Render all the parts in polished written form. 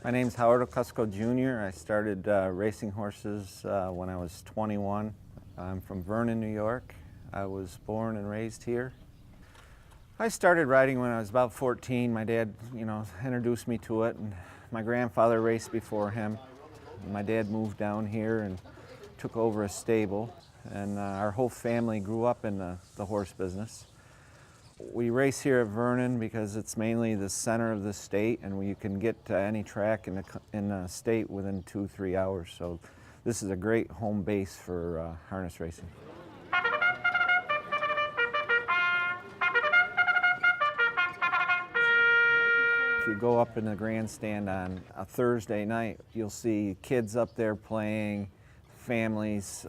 My name's Howard Ocusco Jr. I started racing horses when I was 21. I'm from Vernon, New York. I was born and raised here. I started riding when I was about 14. My dad, introduced me to it, and my grandfather raced before him. My dad moved down here and took over a stable, and our whole family grew up in the horse business. We race here at Vernon because it's mainly the center of the state, and you can get to any track in the state within 2-3 hours. So this is a great home base for harness racing. If you go up in the grandstand on a Thursday night, you'll see kids up there playing, families.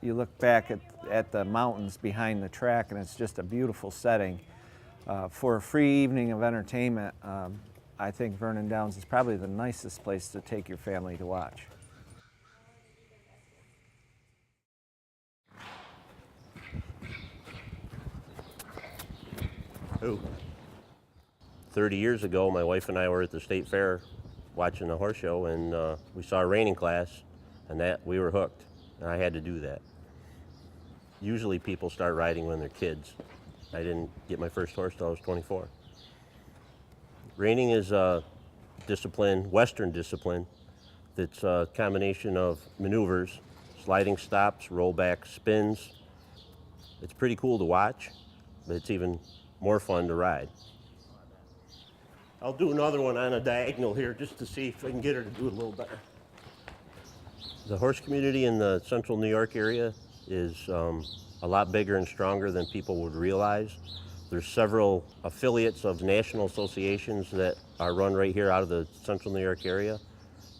You look back at the mountains behind the track, and it's just a beautiful setting. For a free evening of entertainment, I think Vernon Downs is probably the nicest place to take your family to watch. Ooh. 30 years ago, my wife and I were at the state fair watching the horse show, and we saw a reining class, and we were hooked, and I had to do that. Usually people start riding when they're kids. I didn't get my first horse till I was 24. Reining is a discipline, Western discipline, that's a combination of maneuvers, sliding stops, rollback spins. It's pretty cool to watch, but it's even more fun to ride. I'll do another one on a diagonal here just to see if I can get her to do it a little better. The horse community in the central New York area is a lot bigger and stronger than people would realize. There's several affiliates of national associations that are run right here out of the central New York area.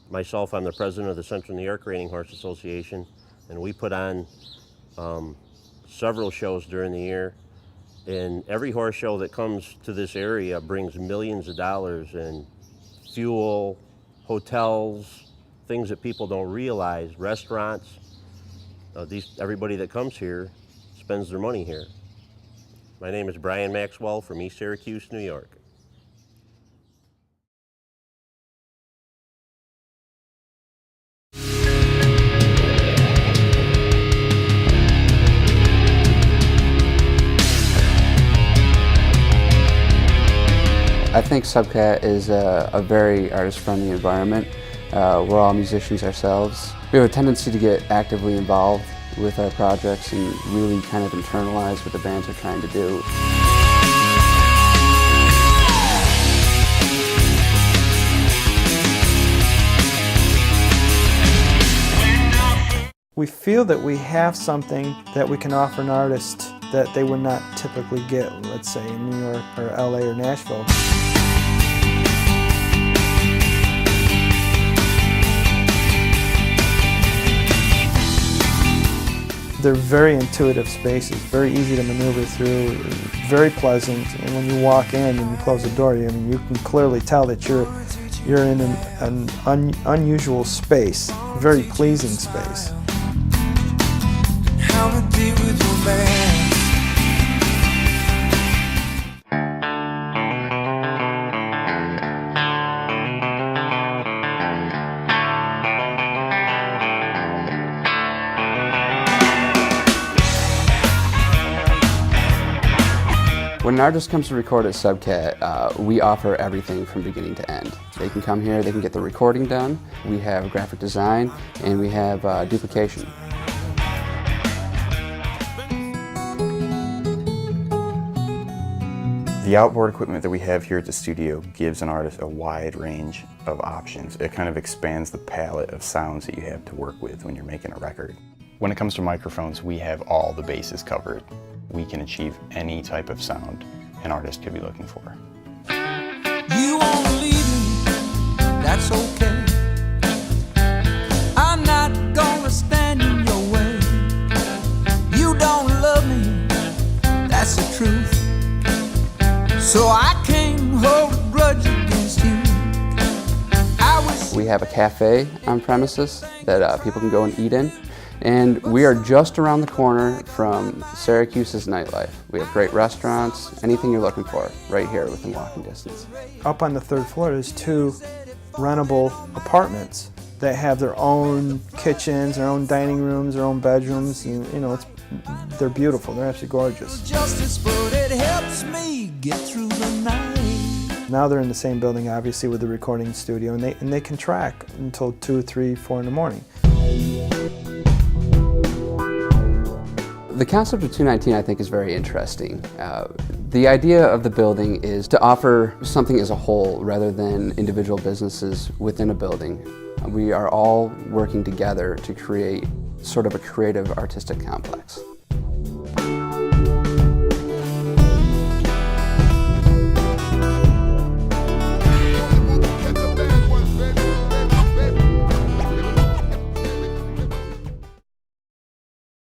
Myself, I'm the president of the Central New York Reining Horse Association, and we put on several shows during the year. And every horse show that comes to this area brings millions of dollars in fuel, hotels, things that people don't realize, restaurants. Everybody that comes here spends their money here. My name is Brian Maxwell from East Syracuse, New York. I think Subcat is a very artist-friendly environment. We're all musicians ourselves. We have a tendency to get actively involved with our projects and really kind of internalize what the bands are trying to do. We feel that we have something that we can offer an artist that they would not typically get, let's say, in New York or LA or Nashville. They're very intuitive spaces, very easy to maneuver through, very pleasant, and when you walk in and you close the door, you can clearly tell that you're in an unusual space, very pleasing space. When an artist comes to record at Subcat, we offer everything from beginning to end. They can come here, they can get the recording done, we have graphic design, and we have duplication. The outboard equipment that we have here at the studio gives an artist a wide range of options. It kind of expands the palette of sounds that you have to work with when you're making a record. When it comes to microphones, we have all the bases covered. We can achieve any type of sound an artist could be looking for. You won't leave me, that's okay. I'm not gonna stand in your way. You don't love me, that's the truth. So I can't hold a grudge against you. We have a cafe on premises that people can go and eat in. And we are just around the corner from Syracuse's nightlife. We have great restaurants, anything you're looking for, right here within walking distance. Up on the 3rd floor, there's 2 rentable apartments that have their own kitchens, their own dining rooms, their own bedrooms. You know, they're beautiful. They're absolutely gorgeous. Justice, but it helps me get through the night. Now they're in the same building, obviously, with the recording studio, and they can track until 2, 3, 4 in the morning. The concept of 219, I think, is very interesting. The idea of the building is to offer something as a whole rather than individual businesses within a building. We are all working together to create sort of a creative artistic complex.